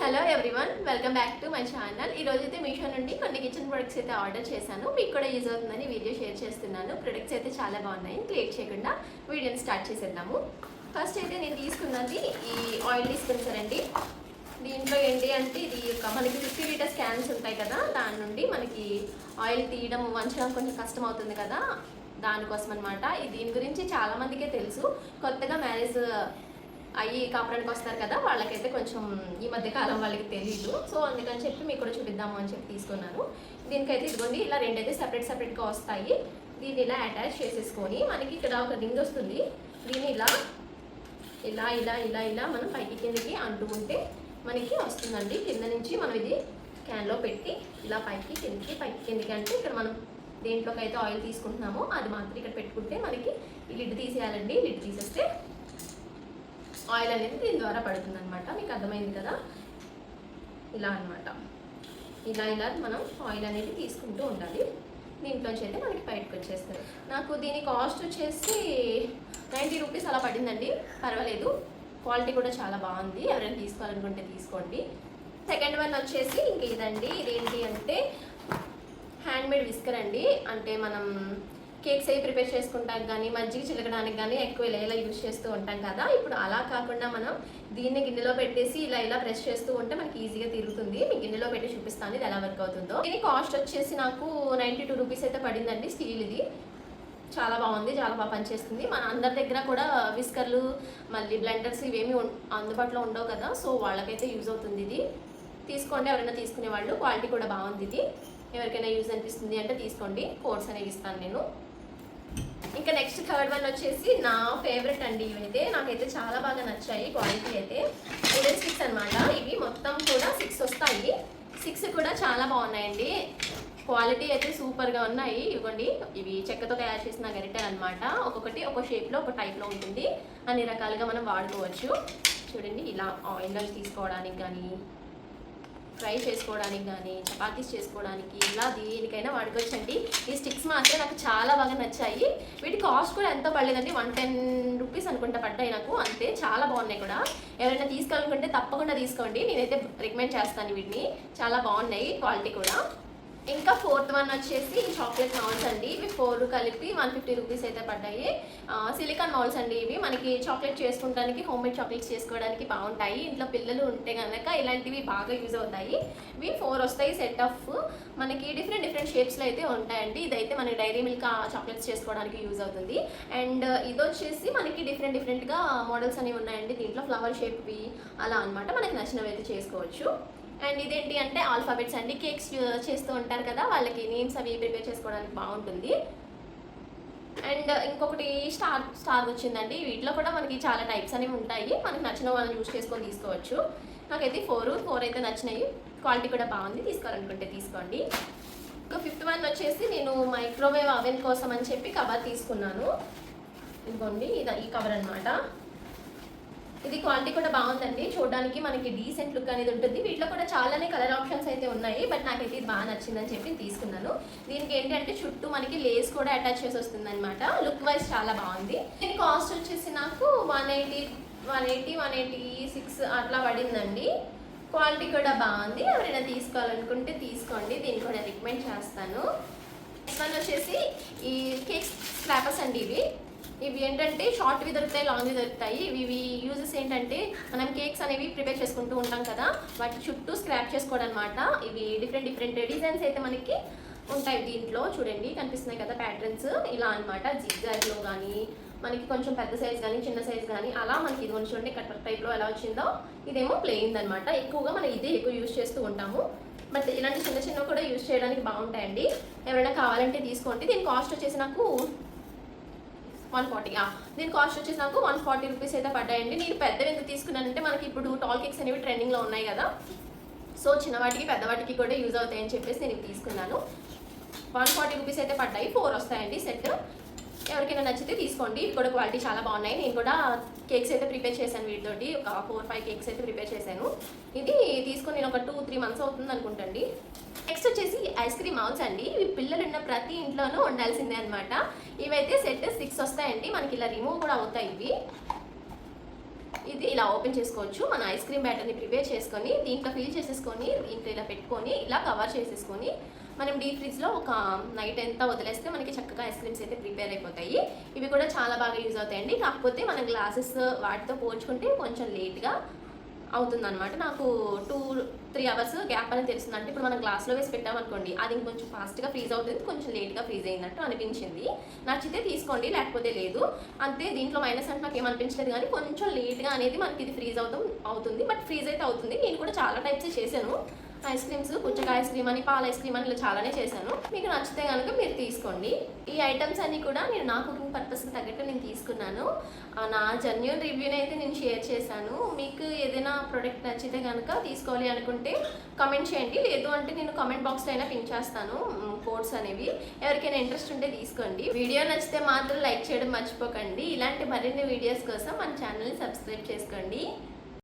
Hello everyone, welcome back to my channel. ఈ రోజు అయితే మీషో నుండి కొన్ని కిచెన్ ప్రొడక్ట్స్ అయితే ఆర్డర్ చేశాను. మీకు కూడా యూజ్ అవుతుందని వీడియో షేర్ చేస్తున్నాను. ప్రొడక్ట్స్ అయితే చాలా బాగున్నాయి. లేట్ చేయకుండా వీడియోని స్టార్ట్ చేసేద్దాము. ఫస్ట్ అయితే నేను తీసుకున్నది ఈ ఆయిల్ డిస్పెన్సర్. దీంట్లో ఏంటి అంటే ఇది మనకి 50 లీటర్స్ క్యాన్స్ ఉంటాయి కదా, దాని నుండి మనకి ఆయిల్ తీయడం వంచడం కొంచెం కష్టం అవుతుంది కదా, దానికోసం అనమాట. దీని గురించి చాలా మందికే తెలుసు. కొత్తగా మ్యారేజ్ అయ్యి కాపురానికి వస్తారు కదా, వాళ్ళకైతే కొంచెం ఈ మధ్య కాలం వాళ్ళకి తెలియదు. సో అందుకని చెప్పి మీకు కూడా చూపిద్దాము అని చెప్పి తీసుకున్నాను. దీనికైతే ఇదిగోండి ఇలా రెండైతే సపరేట్గా వస్తాయి. దీన్ని ఇలా అటాచ్ చేసేసుకొని మనకి ఇక్కడ ఒక రింగ్ వస్తుంది. దీన్ని ఇలా ఇలా ఇలా ఇలా ఇలా మనం పైకి కిందకి అంటుకుంటే మనకి వస్తుందండి. కింద నుంచి మనం ఇది క్యాన్లో పెట్టి ఇలా పైకి కిందకి అంటే ఇక్కడ మనం దేంట్లోకి అయితే ఆయిల్ తీసుకుంటున్నామో అది మాత్రం ఇక్కడ పెట్టుకుంటే మనకి ఈ లిడ్ తీసేయాలండి. లిడ్ తీసేస్తే ఆయిల్ అనేది దీని ద్వారా పడుతుంది అనమాట. మీకు అర్థమైంది కదా, ఇలా అనమాట. ఇలా ఇలా మనం ఆయిల్ అనేది తీసుకుంటూ ఉండాలి. దీంట్లోంచి అయితే మనకి బయటకు వచ్చేస్తుంది. నాకు దీని కాస్ట్ వచ్చేసి 90 రూపీస్ అలా పడిందండి. పర్వాలేదు, క్వాలిటీ కూడా చాలా బాగుంది. ఎవరైనా తీసుకోవాలనుకుంటే తీసుకోండి. సెకండ్ వన్ వచ్చేసి ఇంక ఇదండి. ఇదేంటి అంటే హ్యాండ్మేడ్ విస్కర్ అండి. అంటే మనం కేక్స్ అవి ప్రిపేర్ చేసుకుంటాం కానీ మజ్జిగ చిలకడానికి కానీ ఎక్కువ ఇలా యూజ్ చేస్తూ ఉంటాం కదా. ఇప్పుడు అలా కాకుండా మనం దీన్ని గిన్నెలో పెట్టేసి ఇలా ఇలా ప్రెస్ చేస్తూ ఉంటే మనకి ఈజీగా తిరుగుతుంది. మీ గిన్నెలో పెట్టి చూపిస్తాను ఇది ఎలా వర్క్ అవుతుందో. దీని కాస్ట్ వచ్చేసి నాకు 92 రూపీస్ అయితే పడిందండి. స్టీల్ ఇది చాలా బాగుంది, చాలా బాగా పనిచేస్తుంది. మన అందరి దగ్గర కూడా విస్కర్లు మళ్ళీ బ్లెండర్స్ ఇవేమి అందుబాటులో ఉండవు కదా, సో వాళ్ళకైతే యూజ్ అవుతుంది. ఇది తీసుకోండి, ఎవరైనా తీసుకునే వాళ్ళు. క్వాలిటీ కూడా బాగుంది. ఇది ఎవరికైనా యూజ్ అనిపిస్తుంది అంటే తీసుకోండి. కోడ్స్ అనేవి ఇస్తాను నేను. ఇంకా నెక్స్ట్ థర్డ్ వన్ వచ్చేసి నా ఫేవరెట్ అండి. ఇవైతే నాకైతే చాలా బాగా నచ్చాయి. క్వాలిటీ అయితే వుడెన్ స్టిక్స్ అనమాట. ఇవి మొత్తం కూడా 6 వస్తాయి. 6 కూడా చాలా బాగున్నాయండి. క్వాలిటీ అయితే సూపర్గా ఉన్నాయి. ఇవ్వండి, ఇవి చెక్కతో తయారు చేసిన గరిటెలు అనమాట. ఒక్కొక్కటి ఒక్కో షేప్లో ఒక టైప్లో ఉంటుంది. అన్ని రకాలుగా మనం వాడుకోవచ్చు. చూడండి, ఇలా ఆయిల్ తీసుకోవడానికి కానీ ఫ్రై చేసుకోవడానికి కానీ చపాతీస్ చేసుకోవడానికి ఇలా దేనికైనా వాడుకోవచ్చండి. ఈ స్టిక్స్ మాత్రం నాకు చాలా బాగా నచ్చాయి. వీటి కాస్ట్ కూడా ఎంతో పడలేదండి. 110 రూపీస్ అనుకుంటా పడ్డాయి నాకు, అంతే. చాలా బాగున్నాయి కూడా. ఎవరైనా తీసుకోవాలనుకుంటే తప్పకుండా తీసుకోండి. నేనైతే రికమెండ్ చేస్తాను వీటిని. చాలా బాగున్నాయి, క్వాలిటీ కూడా. ఇంకా ఫోర్త్ వన్ వచ్చేసి చాక్లెట్ మౌల్స్ అండి. ఇవి 4 కలిపి 150 రూపీస్ అయితే పడ్డాయి. సిలికాన్ మౌల్స్ అండి. ఇవి మనకి చాక్లెట్ చేసుకుంటానికి, హోమ్ మేడ్ చాక్లెట్స్ చేసుకోవడానికి బాగుంటాయి. ఇంట్లో పిల్లలు ఉంటే కనుక ఇలాంటివి బాగా యూజ్ అవుతాయి. ఇవి 4 వస్తాయి సెట్ ఆఫ్. మనకి డిఫరెంట్ షేప్స్లో అయితే ఉంటాయండి. ఇదైతే మనకి డైరీ మిల్క్ చాక్లెట్స్ చేసుకోవడానికి యూజ్ అవుతుంది. అండ్ ఇది వచ్చేసి మనకి డిఫరెంట్గా మోడల్స్ అనేవి ఉన్నాయండి. దీంట్లో ఫ్లవర్ షేప్వి అలా అనమాట. మనకి నచ్చినవి అయితే చేసుకోవచ్చు. అండ్ ఇదేంటి అంటే ఆల్ఫాబెట్స్ అండి. కేక్స్ చేస్తూ ఉంటారు కదా, వాళ్ళకి నేమ్స్ అవి ప్రిపేర్ చేసుకోవడానికి బాగుంటుంది. అండ్ ఇంకొకటి స్టార్ వచ్చిందండి. వీటిలో కూడా మనకి చాలా టైప్స్ అనేవి ఉంటాయి. మనకి నచ్చిన వాళ్ళని యూజ్ చేసుకొని తీసుకోవచ్చు. నాకైతే 4 అయితే నచ్చినాయి. క్వాలిటీ కూడా బాగుంది. తీసుకోవాలనుకుంటే తీసుకోండి. ఇంకా ఫిఫ్త్ వన్ వచ్చేసి నేను మైక్రోవేవ్ అవెన్ కోసం అని చెప్పి కవర్ తీసుకున్నాను. ఇదిగోండి, ఈ కవర్ అనమాట. ఇది క్వాలిటీ కూడా బాగుందండి. చూడడానికి మనకి డీసెంట్ లుక్ అనేది ఉంటుంది. వీటిలో కూడా చాలానే కలర్ ఆప్షన్స్ అయితే ఉన్నాయి. బట్ నాకైతే ఇది బాగా నచ్చిందని చెప్పి తీసుకున్నాను. దీనికి ఏంటంటే చుట్టూ మనకి లేస్ కూడా అటాచ్ చేసి వస్తుంది అనమాట. లుక్ వైజ్ చాలా బాగుంది. దీని కాస్ట్ వచ్చేసి నాకు 186 అట్లా పడిందండి. క్వాలిటీ కూడా బాగుంది. ఎవరైనా తీసుకోవాలనుకుంటే తీసుకోండి. దీన్ని కూడా రికమెండ్ చేస్తాను. నెక్స్ట్ వన్ వచ్చేసి ఈ కేక్ స్క్రాపర్స్ అండి. ఇవి ఏంటంటే షార్ట్వి దొరుకుతాయి, లాంగ్వి దొరుకుతాయి. ఇవి యూజెస్ ఏంటంటే మనం కేక్స్ అనేవి ప్రిపేర్ చేసుకుంటూ ఉంటాం కదా, వాటి చుట్టూ స్క్రాప్ చేసుకోవడం అనమాట. ఇవి డిఫరెంట్ డిజైన్స్ అయితే మనకి ఉంటాయి. దీంట్లో చూడండి, కనిపిస్తున్నాయి కదా ప్యాటర్న్స్, ఇలా అనమాట. జిగ్జాగ్లో కానీ మనకి కొంచెం పెద్ద సైజ్ కానీ చిన్న సైజ్ కానీ అలా మనకి ఇది చూడండి కట్టర్ టైప్లో ఎలా వచ్చిందో. ఇదేమో ప్లెయిన్ అనమాట. ఎక్కువగా మనం ఇదే ఎక్కువ యూజ్ చేస్తూ ఉంటాము. బట్ ఇలాంటి చిన్నవి కూడా యూజ్ చేయడానికి బాగుంటాయండి. ఎవరైనా కావాలంటే తీసుకోండి. దీని కాస్ట్ వచ్చేసి నాకు 140. దీని కాస్ట్ వచ్చేసి నాకు 140 రూపీస్ అయితే పడ్డాయండి. నేను పెద్దవి ఎందుకు తీసుకున్నానంటే మనకి ఇప్పుడు టాల్ కేక్స్ అనేవి ట్రెండింగ్లో ఉన్నాయి కదా, సో చిన్నవాటికి పెద్దవాటికి కూడా యూజ్ అవుతాయని చెప్పేసి నేను తీసుకున్నాను. 140 రూపీస్ అయితే పడ్డాయి. 4 వస్తాయండి సెట్. ఎవరికైనా నచ్చితే తీసుకోండి. ఇది కూడా క్వాలిటీ చాలా బాగున్నాయి. నేను కూడా కేక్స్ అయితే ప్రిపేర్ చేశాను వీటితోటి. ఒక 4-5 కేక్స్ అయితే ప్రిపేర్ చేశాను. ఇది తీసుకొని నేను ఒక 2-3 మంత్స్ అవుతుంది అనుకుంటండి. నెక్స్ట్ వచ్చేసి ఐస్ క్రీమ్ మౌల్స్ అండి. ఇవి పిల్లలు ఉన్న ప్రతి ఇంట్లోనూ ఉండాల్సిందే అనమాట. ఇవైతే సెట్ 6 వస్తాయండి. మనకి ఇలా రిమూవ్ కూడా అవుతాయి. ఇది ఇలా ఓపెన్ చేసుకోవచ్చు. మన ఐస్ క్రీమ్ బ్యాటర్ని ప్రిపేర్ చేసుకొని దీంట్లో ఫిల్ చేసేసుకొని దీంట్లో ఇలా పెట్టుకొని ఇలా కవర్ చేసేసుకొని మనం డీప్ ఫ్రిడ్జ్లో ఒక నైట్ ఎంత వదిలేస్తే మనకి చక్కగా ఐస్ క్రీమ్స్ అయితే ప్రిపేర్ అయిపోతాయి. ఇవి కూడా చాలా బాగా యూజ్ అవుతాయండి. కాకపోతే మన గ్లాసెస్ వాటితో పోల్చుకుంటే కొంచెం లేట్గా అవుతుందన్నమాట. నాకు 2-3 అవర్స్ గ్యాప్ అని తెలుస్తుంది. అంటే ఇప్పుడు మనం గ్లాస్లో వేసి పెట్టామనుకోండి, అది ఇంకొంచెం ఫాస్ట్గా ఫ్రీజ్ అవుతుంది, కొంచెం లేట్గా ఫ్రీజ్ అయినట్టు అనిపించింది. నచ్చితే తీసుకోండి, లేకపోతే లేదు. అంతే, దీంట్లో మైనస్ అంటే నాకు ఏమనిపించలేదు, కానీ కొంచెం లేట్గా అనేది మనకి ఇది ఫ్రీజ్ అవుతుంది. బట్ ఫ్రీజ్ అయితే అవుతుంది. నేను కూడా చాలా టైప్స్ చేశాను ఐస్ క్రీమ్స్, పుచ్చకాయ ఐస్ క్రీమ్ అని, పాల ఐస్ క్రీమ్ అని ఇలా చాలానే చేశాను. మీకు నచ్చితే కనుక మీరు తీసుకోండి. ఈ ఐటమ్స్ అన్నీ కూడా నేను నా కుకింగ్ పర్పస్కి తగ్గట్టు నేను తీసుకున్నాను. నా జెన్యూన్ రివ్యూని అయితే నేను షేర్ చేశాను. మీకు ఏదైనా ప్రోడక్ట్ నచ్చితే కనుక తీసుకోవాలి అనుకుంటే కామెంట్ చేయండి. లేదు అంటే నేను కామెంట్ బాక్స్లో అయినా పిన్ చేస్తాను కోడ్స్ అనేవి. ఎవరికైనా ఇంట్రెస్ట్ ఉంటే తీసుకోండి. వీడియో నచ్చితే మాత్రం లైక్ చేయడం మర్చిపోకండి. ఇలాంటి మరిన్ని వీడియోస్ కోసం మన ఛానల్ని సబ్స్క్రైబ్ చేసుకోండి.